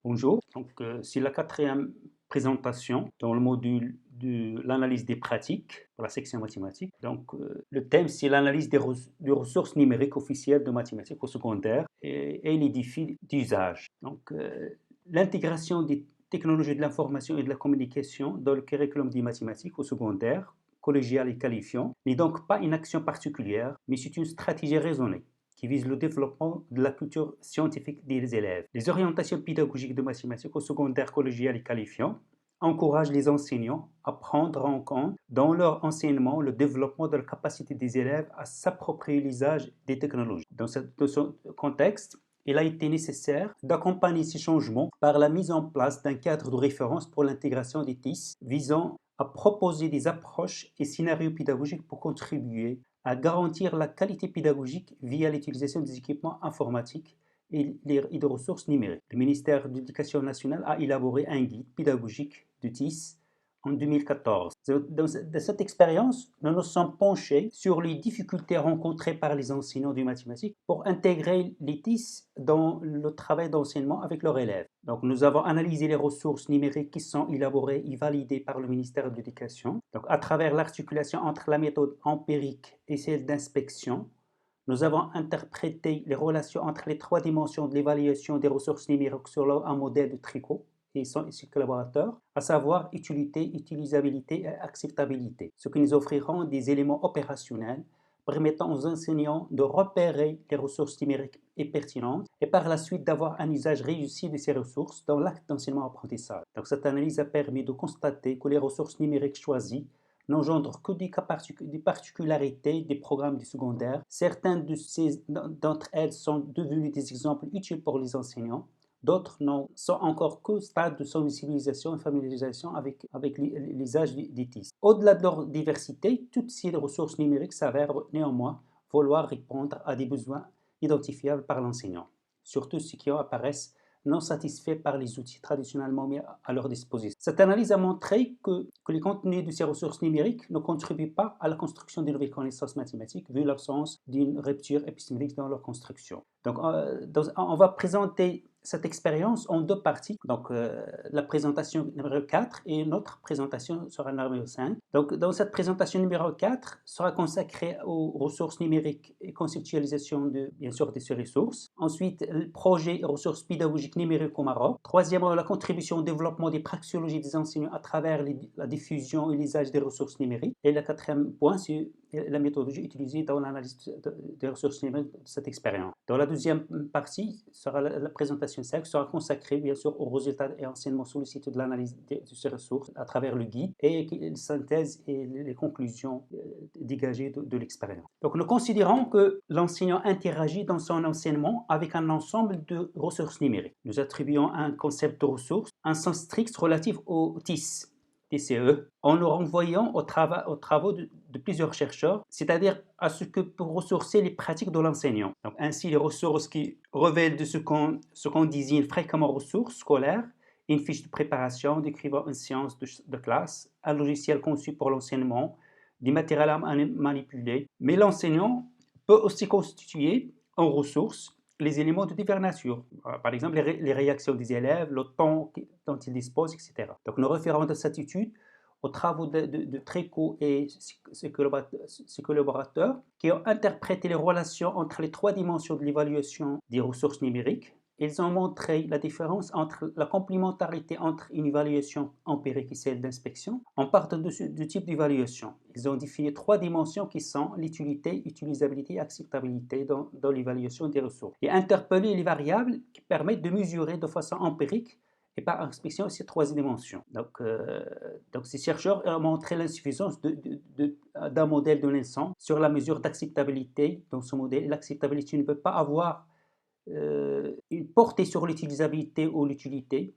Bonjour, c'est la quatrième présentation dans le module de l'analyse des pratiques pour la section mathématiques. Le thème c'est l'analyse des ressources numériques officielles de mathématiques au secondaire et les défis d'usage. L'intégration des technologies de l'information et de la communication dans le curriculum des mathématiques au secondaire, collégial et qualifiant, n'est donc pas une action particulière, mais c'est une stratégie raisonnée qui vise le développement de la culture scientifique des élèves. Les orientations pédagogiques de mathématiques au secondaire collégial et qualifiant encouragent les enseignants à prendre en compte dans leur enseignement le développement de la capacité des élèves à s'approprier l'usage des technologies. Dans ce contexte, il a été nécessaire d'accompagner ces changements par la mise en place d'un cadre de référence pour l'intégration des TIS visant à proposer des approches et scénarios pédagogiques pour contribuer à garantir la qualité pédagogique via l'utilisation des équipements informatiques et des ressources numériques. Le ministère de l'Éducation nationale a élaboré un guide pédagogique de TIS en 2014. Dans cette expérience, nous nous sommes penchés sur les difficultés rencontrées par les enseignants de mathématiques pour intégrer les TIS dans le travail d'enseignement avec leurs élèves. Donc, nous avons analysé les ressources numériques qui sont élaborées et validées par le ministère de l'Éducation. Donc, à travers l'articulation entre la méthode empirique et celle d'inspection, nous avons interprété les relations entre les trois dimensions de l'évaluation des ressources numériques sur un modèle de tricot et ses collaborateurs, à savoir utilité, utilisabilité et acceptabilité, ce qui nous offriront des éléments opérationnels permettant aux enseignants de repérer les ressources numériques et pertinentes et par la suite d'avoir un usage réussi de ces ressources dans l'acte d'enseignement-apprentissage. Donc cette analyse a permis de constater que les ressources numériques choisies n'engendrent que des particularités des programmes du secondaire. Certaines d'entre elles sont devenues des exemples utiles pour les enseignants. D'autres sont encore qu'au stade de sensibilisation et familiarisation avec l'usage des TIS. Au-delà de leur diversité, toutes ces ressources numériques s'avèrent néanmoins vouloir répondre à des besoins identifiables par l'enseignant, surtout ceux qui apparaissent non satisfaits par les outils traditionnellement mis à leur disposition. Cette analyse a montré que les contenus de ces ressources numériques ne contribuent pas à la construction de nouvelles connaissances mathématiques, vu l'absence d'une rupture épistémologique dans leur construction. On va présenter cette expérience en deux parties. La présentation numéro 4 et notre présentation sera numéro 5. Dans cette présentation numéro 4 sera consacrée aux ressources numériques et conceptualisation bien sûr de ces ressources. Ensuite, le projet ressources pédagogiques numériques au Maroc. Troisièmement, la contribution au développement des praxéologies des enseignants à travers la diffusion et l'usage des ressources numériques. Et le quatrième point, c'est la méthodologie utilisée dans l'analyse des ressources numériques de cette expérience. Dans la deuxième partie, sera la présentation 5 sera consacrée bien sûr aux résultats et enseignements sollicités de l'analyse de ces ressources à travers le guide et les synthèses et les conclusions dégagées de l'expérience. Donc nous considérons que l'enseignant interagit dans son enseignement avec un ensemble de ressources numériques. Nous attribuons un concept de ressources un sens strict relatif au TIS. TCE, en le renvoyant aux travaux de plusieurs chercheurs, c'est-à-dire à ce que pour ressourcer les pratiques de l'enseignant. Donc ainsi, les ressources qui révèlent de ce qu'on désigne fréquemment ressources scolaires, une fiche de préparation décrivant une séance de classe, un logiciel conçu pour l'enseignement, des matériels à manipuler. Mais l'enseignant peut aussi constituer en ressources les éléments de diverses natures. Par exemple, les réactions des élèves, le temps dont ils disposent, etc. Donc, nous référons de cette étude aux travaux de Tréco et ses collaborateurs qui ont interprété les relations entre les trois dimensions de l'évaluation des ressources numériques. Ils ont montré la différence entre la complémentarité entre une évaluation empirique et celle d'inspection en partant du type d'évaluation. Ils ont défini trois dimensions qui sont l'utilité, utilisabilité et acceptabilité dans l'évaluation des ressources. Et interpeller les variables qui permettent de mesurer de façon empirique et par inspection ces trois dimensions. Ces chercheurs ont montré l'insuffisance d'un modèle de l'ensemble sur la mesure d'acceptabilité dans ce modèle. L'acceptabilité ne peut pas avoir une portée sur l'utilisabilité ou l'utilité.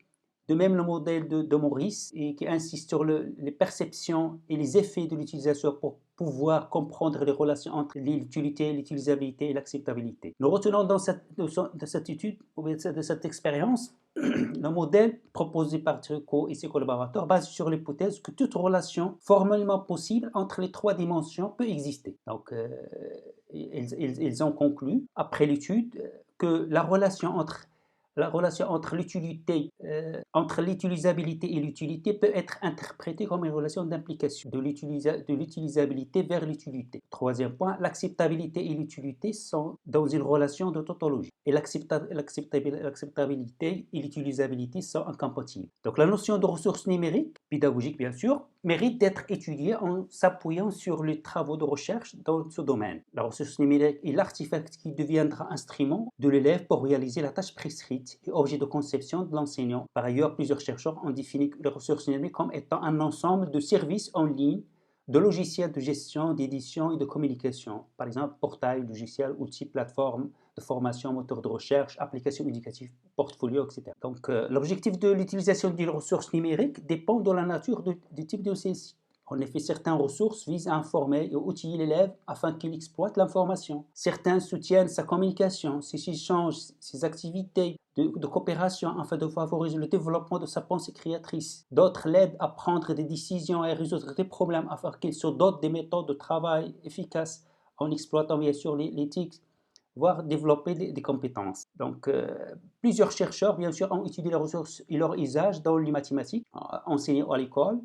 De même, le modèle de Maurice qui insiste sur les perceptions et les effets de l'utilisation pour pouvoir comprendre les relations entre l'utilité, l'utilisabilité et l'acceptabilité. Nous retenons dans cette étude, de cette expérience, le modèle proposé par Tricot et ses collaborateurs basé sur l'hypothèse que toute relation formellement possible entre les trois dimensions peut exister. Ils ont conclu, après l'étude, que la relation entre La relation entre l'utilisabilité et l'utilité peut être interprétée comme une relation d'implication de l'utilisabilité vers l'utilité. Troisième point, l'acceptabilité et l'utilité sont dans une relation de tautologie et l'acceptabilité et l'utilisabilité sont incompatibles. Donc la notion de ressources numériques, pédagogiques bien sûr, mérite d'être étudiée en s'appuyant sur les travaux de recherche dans ce domaine. La ressource numérique est l'artefact qui deviendra instrument de l'élève pour réaliser la tâche prescrite et objet de conception de l'enseignant. Par ailleurs, plusieurs chercheurs ont défini les ressources numériques comme étant un ensemble de services en ligne, de logiciels de gestion, d'édition et de communication. Par exemple, portail, logiciel, outils, plateforme de formation, moteur de recherche, applications éducatives, portfolio, etc. Donc, l'objectif de l'utilisation des ressources numériques dépend de la nature du type de celle-ci. En effet, certaines ressources visent à informer et outiller l'élève afin qu'il exploite l'information. Certains soutiennent sa communication, ses échanges, ses activités de coopération afin de favoriser le développement de sa pensée créatrice. D'autres l'aident à prendre des décisions et à résoudre des problèmes afin qu'il se dote des méthodes de travail efficaces en exploitant bien sûr l'éthique, voire développer des compétences. Donc, plusieurs chercheurs, bien sûr, ont étudié les ressources et leur usage dans les mathématiques enseignées à l'école.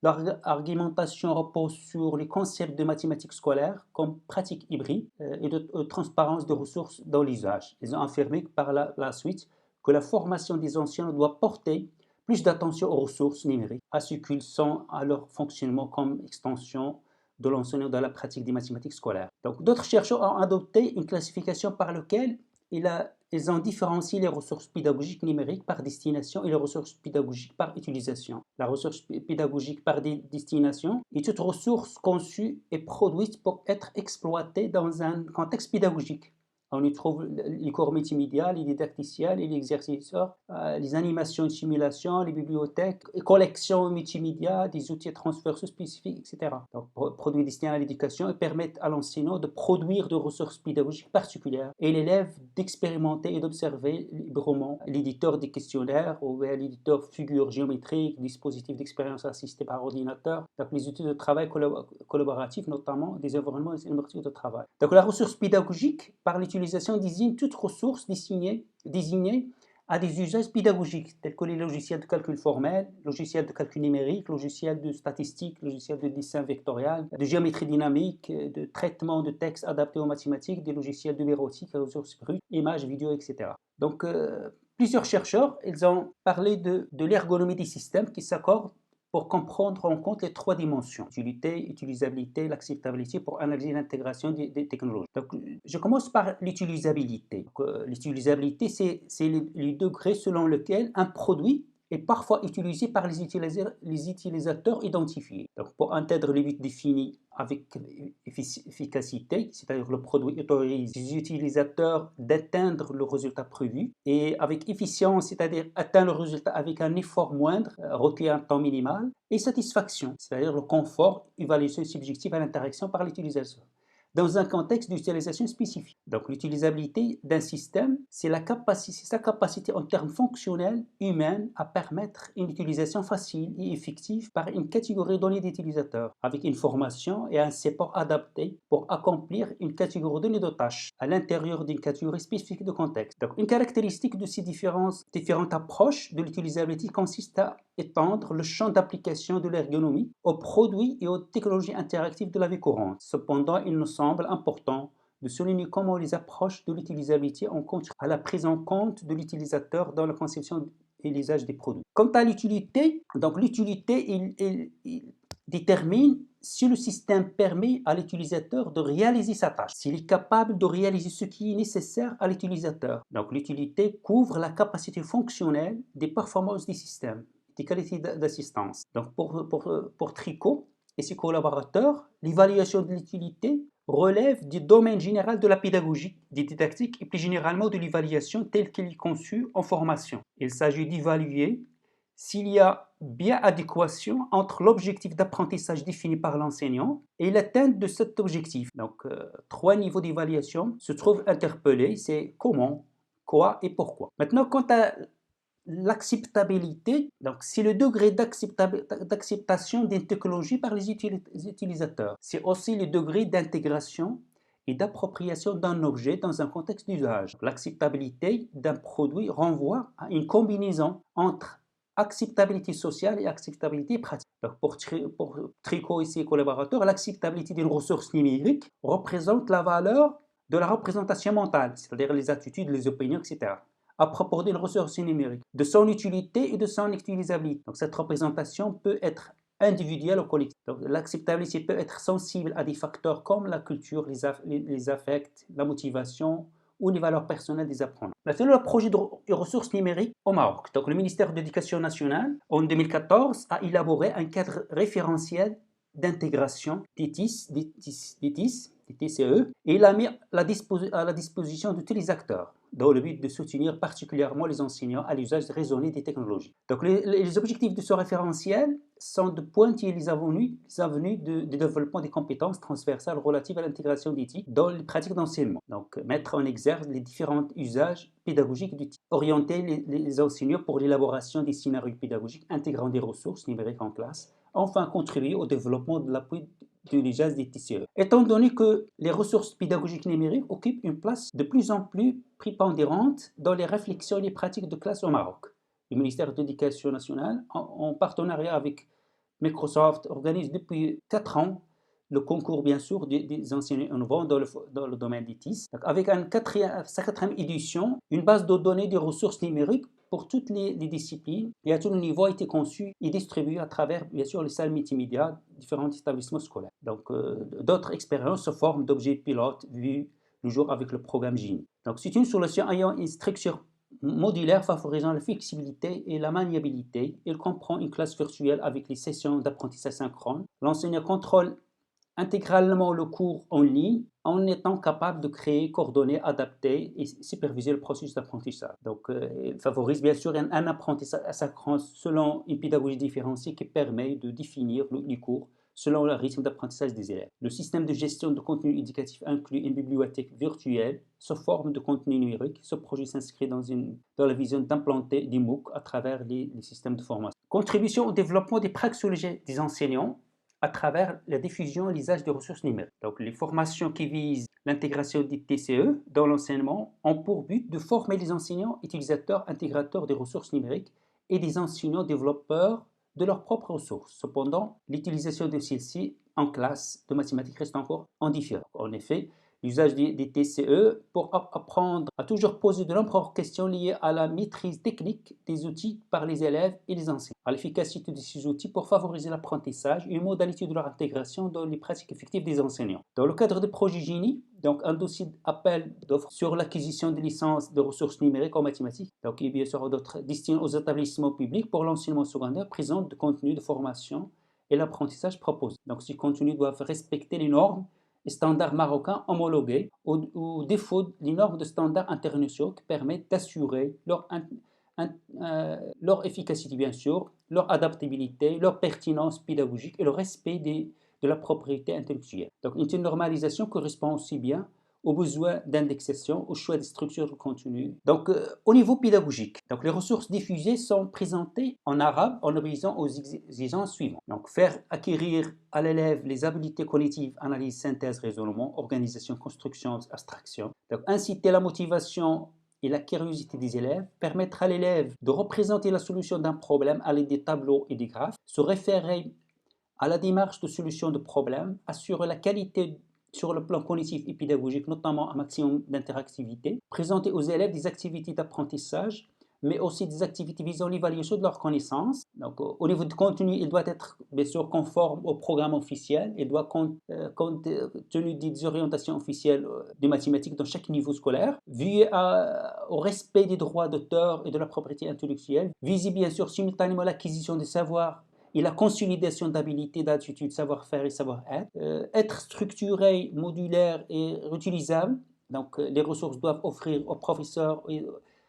Leur argumentation repose sur les concepts de mathématiques scolaires comme pratique hybride et de transparence de ressources dans l'usage. Ils ont affirmé par la suite que la formation des enseignants doit porter plus d'attention aux ressources numériques, à ce qu'ils sont à leur fonctionnement comme extension de l'enseignant dans la pratique des mathématiques scolaires. Donc, d'autres chercheurs ont adopté une classification par laquelle ils ont différencié les ressources pédagogiques numériques par destination et les ressources pédagogiques par utilisation. La ressource pédagogique par destination est toute ressource conçue et produite pour être exploitée dans un contexte pédagogique. On y trouve les cours multimédia, les didacticiels et les exerciceurs, les animations et simulations, les bibliothèques, les collections multimédia, des outils transversaux spécifiques, etc. Donc, produits destinés à l'éducation et permettent à l'enseignant de produire des ressources pédagogiques particulières et l'élève d'expérimenter et d'observer librement l'éditeur des questionnaires ou l'éditeur figures géométriques, dispositifs d'expérience assistés par ordinateur, donc les outils de travail collaboratifs, notamment des environnements de travail. Donc, la ressource pédagogique, par l'utilisation, désigne toute ressource désignée à des usages pédagogiques, tels que les logiciels de calcul formel, logiciels de calcul numérique, logiciels de statistique, logiciels de dessin vectoriel, de géométrie dynamique, de traitement de texte adapté aux mathématiques, des logiciels de bureautique, ressources brutes, images, vidéos, etc. Donc, plusieurs chercheurs, ils ont parlé de l'ergonomie des systèmes qui s'accordent pour comprendre en compte les trois dimensions, utilité, utilisabilité, l'acceptabilité, pour analyser l'intégration des technologies. Donc, je commence par l'utilisabilité. L'utilisabilité, c'est les degrés selon lesquels un produit est parfois utilisé par les utilisateurs identifiés. Donc, pour atteindre les buts définis avec efficacité, c'est-à-dire le produit autorise les utilisateurs d'atteindre le résultat prévu, et avec efficience, c'est-à-dire atteindre le résultat avec un effort moindre, requis un temps minimal, et satisfaction, c'est-à-dire le confort, évaluation subjective à l'interaction par l'utilisateur, dans un contexte d'utilisation spécifique. Donc, l'utilisabilité d'un système, c'est sa capacité en termes fonctionnels, humains, à permettre une utilisation facile et effective par une catégorie donnée d'utilisateurs, avec une formation et un support adapté pour accomplir une catégorie donnée de tâches à l'intérieur d'une catégorie spécifique de contexte. Donc, une caractéristique de ces différentes approches de l'utilisabilité consiste à étendre le champ d'application de l'ergonomie aux produits et aux technologies interactives de la vie courante. Cependant, il nous semble important de souligner comment les approches de l'utilisabilité ont contribué à la prise en compte de l'utilisateur dans la conception et l'usage des produits. Quant à l'utilité, donc l'utilité il détermine si le système permet à l'utilisateur de réaliser sa tâche, s'il est capable de réaliser ce qui est nécessaire à l'utilisateur. Donc l'utilité couvre la capacité fonctionnelle des performances du système, des qualités d'assistance. Donc pour Tricot et ses collaborateurs, l'évaluation de l'utilité relève du domaine général de la pédagogie, des didactiques et plus généralement de l'évaluation telle qu'elle est conçue en formation. Il s'agit d'évaluer s'il y a bien adéquation entre l'objectif d'apprentissage défini par l'enseignant et l'atteinte de cet objectif. Donc, trois niveaux d'évaluation se trouvent interpellés, c'est comment, quoi et pourquoi. Maintenant, quant à l'acceptabilité, donc c'est le degré d'acceptation d'une technologie par les utilisateurs. C'est aussi le degré d'intégration et d'appropriation d'un objet dans un contexte d'usage. L'acceptabilité d'un produit renvoie à une combinaison entre acceptabilité sociale et acceptabilité pratique. Donc pour Tricot et ses collaborateurs, l'acceptabilité d'une ressource numérique représente la valeur de la représentation mentale, c'est-à-dire les attitudes, les opinions, etc., à propos d'une ressource numérique, de son utilité et de son utilisabilité. Donc cette représentation peut être individuelle ou collective. Donc l'acceptabilité peut être sensible à des facteurs comme la culture, les affects, la motivation ou les valeurs personnelles des apprenants. Maintenant, le projet de ressources numériques au Maroc. Donc le ministère de l'Éducation nationale, en 2014, a élaboré un cadre référentiel d'intégration des TCE, et il a mis à la disposition de tous les acteurs dans le but de soutenir particulièrement les enseignants à l'usage raisonné des technologies. Donc les objectifs de ce référentiel sont de pointer les avenues de développement des compétences transversales relatives à l'intégration d'éthique dans les pratiques d'enseignement. Donc mettre en exergue les différents usages pédagogiques du type. Orienter les enseignants pour l'élaboration des scénarios pédagogiques intégrant des ressources numériques en classe. Enfin, contribuer au développement de l'appui de l'usage des TCE. Étant donné que les ressources pédagogiques numériques occupent une place de plus en plus prépondérante dans les réflexions et les pratiques de classe au Maroc, le ministère de l'Éducation nationale, en partenariat avec Microsoft, organise depuis 4 ans le concours, bien sûr, des enseignants innovants dans le domaine des TIS. Avec sa quatrième édition, une base de données de ressources numériques pour toutes les disciplines et à tous les niveaux a été conçue et distribuée à travers, bien sûr, les salles multimédia, différents établissements scolaires. Donc, d'autres expériences se forment d'objets pilotes vus le jour avec le programme GINI. Donc, c'est une solution ayant une structure modulaire favorisant la flexibilité et la maniabilité. Il comprend une classe virtuelle avec les sessions d'apprentissage synchrone. L'enseignant contrôle intégralement le cours en ligne en étant capable de créer, coordonner, adapter et superviser le processus d'apprentissage. Donc, il favorise bien sûr un apprentissage asynchrone selon une pédagogie différenciée qui permet de définir les cours selon le rythme d'apprentissage des élèves. Le système de gestion de contenu éducatif inclut une bibliothèque virtuelle sous forme de contenu numérique. Ce projet s'inscrit dans la vision d'implanter des MOOC à travers les systèmes de formation. Contribution au développement des praxéologies des enseignants à travers la diffusion et l'usage des ressources numériques. Donc, les formations qui visent l'intégration des TCE dans l'enseignement ont pour but de former les enseignants, utilisateurs, intégrateurs des ressources numériques et des enseignants développeurs de leurs propres ressources. Cependant, l'utilisation de celles-ci en classe de mathématiques reste encore en différé. En effet, l'usage des TCE pour apprendre à toujours poser de nombreuses questions liées à la maîtrise technique des outils par les élèves et les enseignants, à l'efficacité de ces outils pour favoriser l'apprentissage et une modalité de leur intégration dans les pratiques effectives des enseignants. Dans le cadre du projet GINI, donc un dossier d'appel d'offres sur l'acquisition de licences de ressources numériques en mathématiques, donc il y a bien sûr d'autres destinés aux établissements publics pour l'enseignement secondaire, présente de contenu de formation et l'apprentissage proposé. Donc ces contenus doivent respecter les normes et standards marocains homologués, au défaut des normes de standards internationaux qui permettent d'assurer leur efficacité, bien sûr, leur adaptabilité, leur pertinence pédagogique et le respect de la propriété intellectuelle. Donc, une normalisation correspond aussi bien aux besoins d'indexation, au choix des structures de contenu. Donc, au niveau pédagogique, donc, les ressources diffusées sont présentées en arabe en obéissant aux exigences suivantes. Donc, faire acquérir à l'élève les habiletés cognitives, analyse, synthèse, raisonnement, organisation, construction, abstraction. Donc, inciter la motivation et la curiosité des élèves, permettre à l'élève de représenter la solution d'un problème à l'aide des tableaux et des graphes, se référer à la démarche de solution de problème, assurer la qualité sur le plan cognitif et pédagogique, notamment un maximum d'interactivité, présenter aux élèves des activités d'apprentissage, mais aussi des activités visant l'évaluation de leurs connaissances. Donc, au niveau du contenu, il doit être bien sûr conforme au programme officiel, il doit compte tenu des orientations officielles des mathématiques dans chaque niveau scolaire, veiller au respect des droits d'auteur et de la propriété intellectuelle, viser bien sûr simultanément l'acquisition des savoirs et la consolidation d'habilités, d'attitudes, savoir-faire et savoir-être, être structuré, modulaire et réutilisable. Donc, les ressources doivent offrir aux professeurs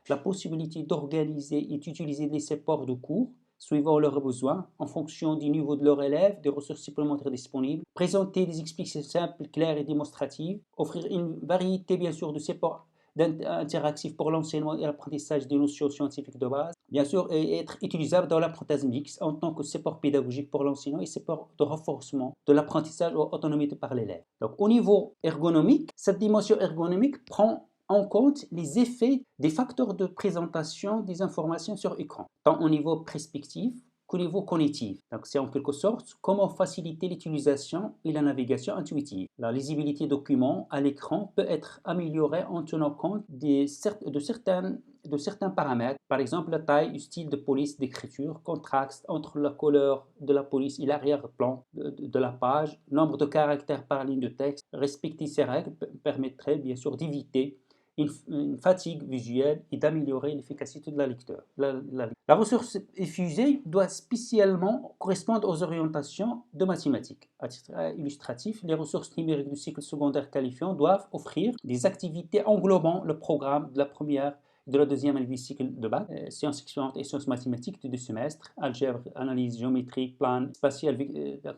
la possibilité d'organiser et d'utiliser des supports de cours suivant leurs besoins en fonction du niveau de leurs élèves, des ressources supplémentaires disponibles, présenter des explications simples, claires et démonstratives, offrir une variété bien sûr de supports interactifs pour l'enseignement et l'apprentissage des notions scientifiques de base, bien sûr, et être utilisable dans l'apprentissage mixte en tant que support pédagogique pour l'enseignant et support de renforcement de l'apprentissage ou autonomie par l'élève. Donc, au niveau ergonomique, cette dimension ergonomique prend en compte les effets des facteurs de présentation des informations sur écran, tant au niveau perspective qu'au niveau cognitif. Donc, c'est en quelque sorte comment faciliter l'utilisation et la navigation intuitive. La lisibilité des documents à l'écran peut être améliorée en tenant compte de certains paramètres, par exemple la taille, le style de police d'écriture, contraste entre la couleur de la police et l'arrière-plan de la page, nombre de caractères par ligne de texte. Respecter ces règles permettrait bien sûr d'éviter une fatigue visuelle et d'améliorer l'efficacité de la lecture. La ressource effusée doit spécialement correspondre aux orientations de mathématiques. À titre illustratif, les ressources numériques du cycle secondaire qualifiant doivent offrir des activités englobant le programme de la première et de la deuxième année du cycle de bac, sciences expérimences et sciences mathématiques de 2 semestres, algèbre, analyse géométrique, plan spatial,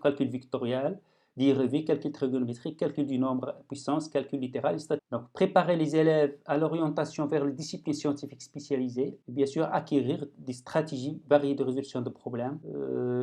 calcul vectoriel, dérivé, calcul trigonométrique, calcul du nombre puissance, calcul littéral et statistique. Donc, préparer les élèves à l'orientation vers les disciplines scientifiques spécialisées, et bien sûr acquérir des stratégies variées de résolution de problèmes,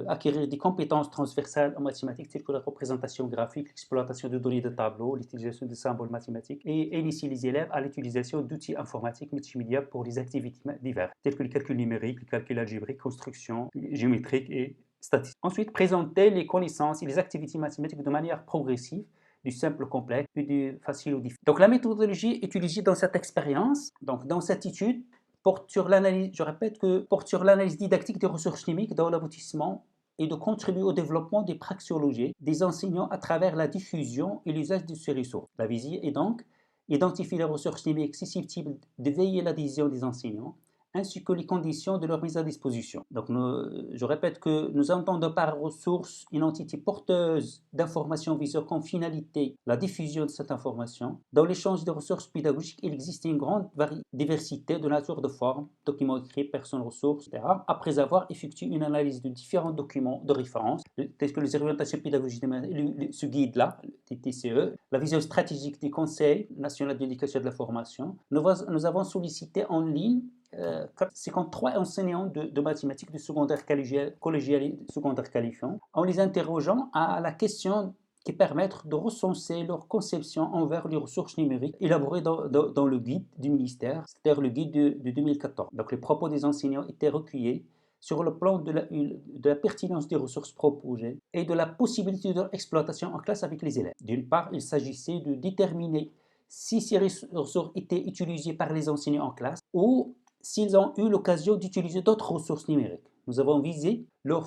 acquérir des compétences transversales en mathématiques telles que la représentation graphique, l'exploitation de données de tableaux, l'utilisation de symboles mathématiques et initier les élèves à l'utilisation d'outils informatiques multimédia pour des activités diverses telles que le calcul numérique, le calcul algébrique, construction géométrique et statistique. Ensuite, présenter les connaissances et les activités mathématiques de manière progressive, du simple au complexe, puis du facile au difficile. Donc la méthodologie utilisée dans cette expérience, donc dans cette étude, porte sur l'analyse, je répète que porte sur l'analyse didactique des ressources numériques dans l'aboutissement et de contribuer au développement des praxéologies des enseignants à travers la diffusion et l'usage de ces ressources. La visée est donc identifier les ressources numériques susceptibles de veiller l'adhésion des enseignants, ainsi que les conditions de leur mise à disposition. Donc, je répète que nous entendons par ressource une entité porteuse d'informations visant comme finalité la diffusion de cette information. Dans l'échange de ressources pédagogiques, il existe une grande diversité de nature de forme, documents écrits, personnes ressources, etc. Après avoir effectué une analyse de différents documents de référence, tels que les orientations pédagogiques, ce guide-là, le TCE, la vision stratégique du Conseil national d'éducation et de la formation, nous avons sollicité en ligne 53 enseignants de mathématiques du secondaire collégial et secondaire qualifiant, en les interrogeant à la question qui permettent de recenser leur conception envers les ressources numériques élaborées dans le guide du ministère, c'est-à-dire le guide de 2014. Donc les propos des enseignants étaient recueillis sur le plan de la pertinence des ressources proposées et de la possibilité de leur exploitation en classe avec les élèves. D'une part, il s'agissait de déterminer si ces ressources étaient utilisées par les enseignants en classe ou s'ils ont eu l'occasion d'utiliser d'autres ressources numériques. Nous avons visé leur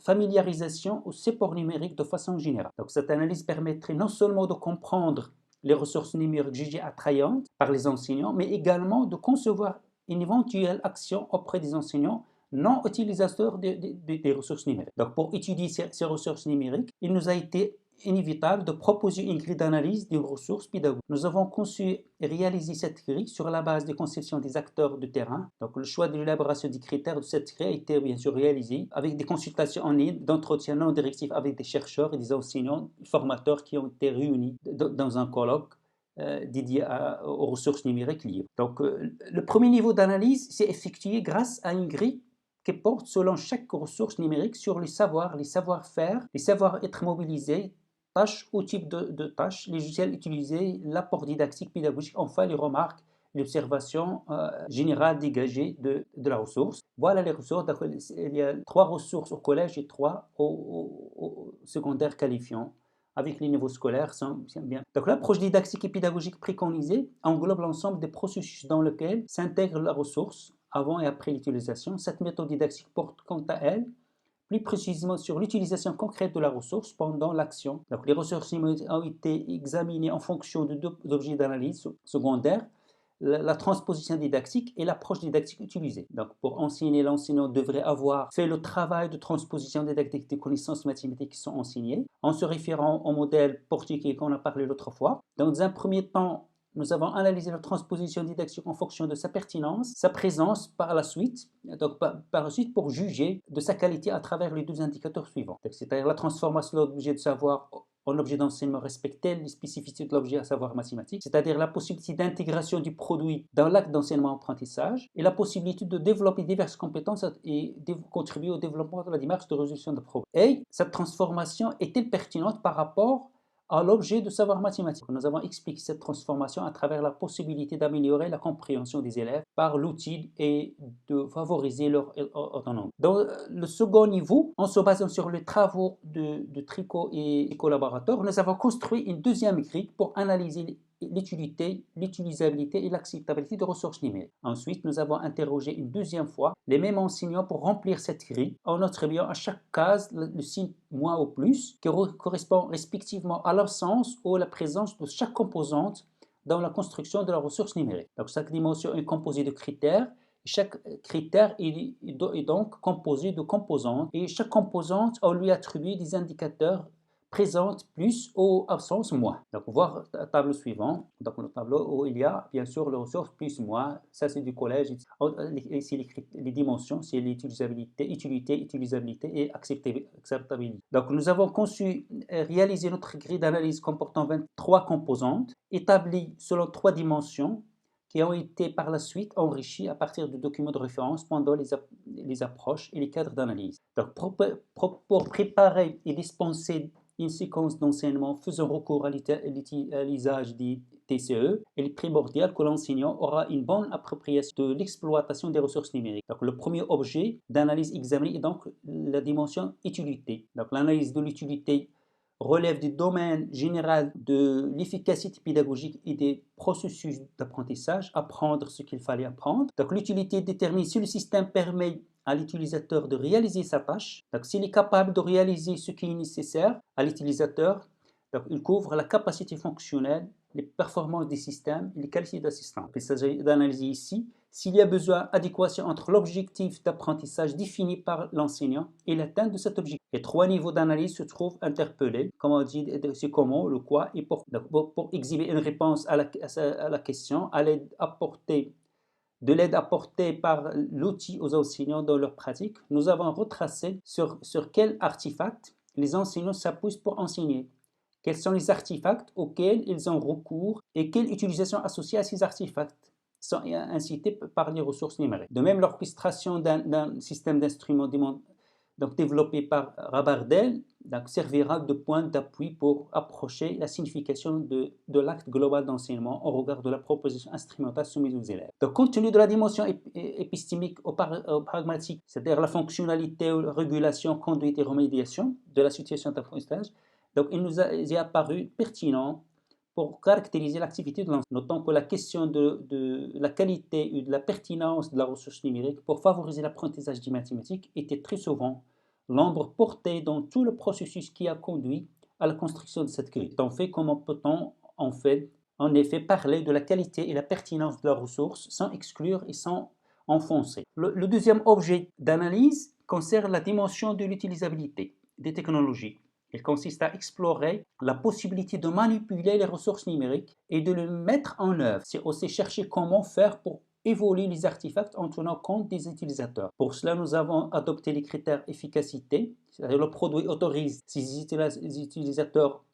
familiarisation au support numérique de façon générale. Donc, cette analyse permettrait non seulement de comprendre les ressources numériques jugées attrayantes par les enseignants, mais également de concevoir une éventuelle action auprès des enseignants non utilisateurs des ressources numériques. Donc, pour étudier ces ressources numériques, il nous a été inévitable de proposer une grille d'analyse des ressources pédagogiques. Nous avons conçu et réalisé cette grille sur la base des conceptions des acteurs de terrain. Donc, le choix de l'élaboration des critères de cette grille a été bien sûr réalisé avec des consultations en ligne, d'entretien non directif avec des chercheurs et des enseignants, formateurs qui ont été réunis dans un colloque dédié aux ressources numériques liées. Donc, le premier niveau d'analyse s'est effectué grâce à une grille qui porte selon chaque ressource numérique sur les savoirs, les savoir-faire, les savoir-être mobilisés, tâches ou type de tâches, les logiciels utilisés, l'apport didactique, pédagogique, enfin les remarques, l'observation générale dégagée de la ressource. Voilà les ressources. Il y a 3 ressources au collège et 3 au secondaire qualifiant, avec les niveaux scolaires. Bien. Donc l'approche didactique et pédagogique préconisée englobe l'ensemble des processus dans lesquels s'intègre la ressource avant et après l'utilisation. Cette méthode didactique porte quant à elle plus précisément sur l'utilisation concrète de la ressource pendant l'action. Donc, les ressources numériques ont été examinées en fonction de 2 objets d'analyse secondaires, la transposition didactique et l'approche didactique utilisée. Donc, pour enseigner, l'enseignant devrait avoir fait le travail de transposition didactique des connaissances mathématiques qui sont enseignées, en se référant au modèle portugais qu'on a parlé l'autre fois. Dans un premier temps, nous avons analysé la transposition didactique en fonction de sa pertinence, sa présence par la suite, donc par la suite pour juger de sa qualité à travers les 2 indicateurs suivants. C'est-à-dire la transformation de l'objet de savoir en objet d'enseignement respecte les spécificités de l'objet, à savoir mathématique, c'est-à-dire la possibilité d'intégration du produit dans l'acte d'enseignement-apprentissage et la possibilité de développer diverses compétences et de contribuer au développement de la démarche de résolution de problèmes. Et cette transformation est-elle pertinente par rapport à l'objet de savoir mathématique? Nous avons expliqué cette transformation à travers la possibilité d'améliorer la compréhension des élèves par l'outil et de favoriser leur autonomie. Dans le second niveau, en se basant sur les travaux de Tricot et collaborateurs, nous avons construit une deuxième grille pour analyser l'utilité, l'utilisabilité et l'acceptabilité des ressources numériques. Ensuite, nous avons interrogé une deuxième fois les mêmes enseignants pour remplir cette grille en attribuant à chaque case le signe moins ou plus qui correspond respectivement à l'absence ou à la présence de chaque composante dans la construction de la ressource numérique. Donc, chaque dimension est composée de critères. Chaque critère est donc composé de composantes et chaque composante, on lui attribue des indicateurs présente plus ou absence moins. Donc, voir le tableau suivant. Donc, le tableau où il y a bien sûr les ressources plus moins. Ça, c'est du collège. Ici, les dimensions, c'est l'utilisabilité, utilité, utilisabilité et acceptabilité. Donc, nous avons conçu et réalisé notre grille d'analyse comportant 23 composantes établies selon 3 dimensions qui ont été par la suite enrichies à partir de documents de référence pendant les approches et les cadres d'analyse. Donc, pour préparer et dispenser une séquence d'enseignement faisant recours à l'usage des TCE, il est primordial que l'enseignant aura une bonne appropriation de l'exploitation des ressources numériques. Donc, le premier objet d'analyse examiné est donc la dimension utilité. Donc, l'analyse de l'utilité relève du domaine général de l'efficacité pédagogique et des processus d'apprentissage, apprendre ce qu'il fallait apprendre. Donc, l'utilité détermine si le système permet à l'utilisateur de réaliser sa tâche. Donc, s'il est capable de réaliser ce qui est nécessaire à l'utilisateur, donc il couvre la capacité fonctionnelle, les performances des systèmes et les qualités d'assistance. Il s'agit d'analyser ici s'il y a besoin d'adéquation entre l'objectif d'apprentissage défini par l'enseignant et l'atteinte de cet objectif. Les 3 niveaux d'analyse se trouvent interpellés, comme on dit, c'est comment, le quoi et pourquoi. Pour exhiber une réponse à la question, à l'aide apportée de l'aide apportée par l'outil aux enseignants dans leur pratique, nous avons retracé sur quels artefacts les enseignants s'appuient pour enseigner, quels sont les artefacts auxquels ils ont recours et quelle utilisation associée à ces artefacts sont incitées par les ressources numériques. De même, l'orchestration d'un système d'instruments développé par Rabardel servira de point d'appui pour approcher la signification de l'acte global d'enseignement au regard de la proposition instrumentale soumise aux élèves. Donc, compte tenu de la dimension épistémique ou pragmatique, c'est-à-dire la fonctionnalité, la régulation, conduite et remédiation de la situation d'apprentissage, donc il nous est apparu pertinent pour caractériser l'activité de l'enseignant. Notons que la question de la qualité et de la pertinence de la ressource numérique pour favoriser l'apprentissage des mathématiques était très souvent l'ombre portée dans tout le processus qui a conduit à la construction de cette grille. Comment peut-on en effet parler de la qualité et la pertinence de la ressource sans exclure et sans enfoncer? Le deuxième objet d'analyse concerne la dimension de l'utilisabilité des technologies. Il consiste à explorer la possibilité de manipuler les ressources numériques et de les mettre en œuvre. C'est aussi chercher comment faire pour évoluer les artefacts en tenant compte des utilisateurs. Pour cela, nous avons adopté les critères efficacité, c'est-à-dire le produit autorise ses utilisateurs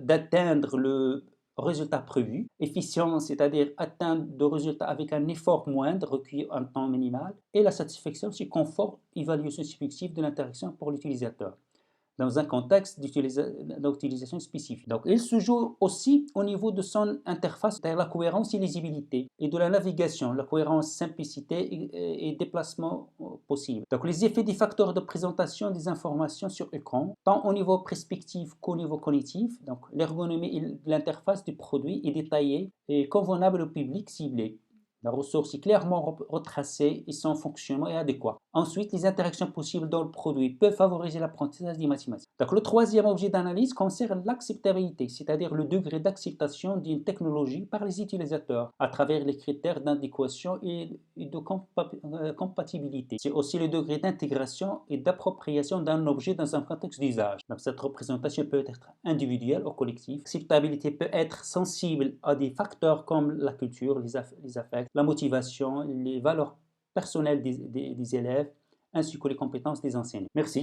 d'atteindre le résultat prévu. Efficience, c'est-à-dire atteindre de résultats avec un effort moindre recueilli en temps minimal. Et la satisfaction, c'est confort, évaluation subjective de l'interaction pour l'utilisateur dans un contexte d'utilisation spécifique. Donc, il se joue aussi au niveau de son interface, c'est-à-dire la cohérence et lisibilité, et de la navigation, la cohérence, simplicité et déplacement possible. Donc, les effets des facteurs de présentation des informations sur écran, tant au niveau perspective qu'au niveau cognitif. Donc, l'ergonomie et l'interface du produit est détaillée et convenable au public ciblé. La ressource est clairement retracée et son fonctionnement est adéquat. Ensuite, les interactions possibles dans le produit peuvent favoriser l'apprentissage des mathématiques. Donc, le troisième objet d'analyse concerne l'acceptabilité, c'est-à-dire le degré d'acceptation d'une technologie par les utilisateurs à travers les critères d'adéquation et de compatibilité. C'est aussi le degré d'intégration et d'appropriation d'un objet dans un contexte d'usage. Donc, cette représentation peut être individuelle ou collective. L'acceptabilité peut être sensible à des facteurs comme la culture, les affects, la motivation, les valeurs personnelles des élèves, ainsi que les compétences des enseignants. Merci.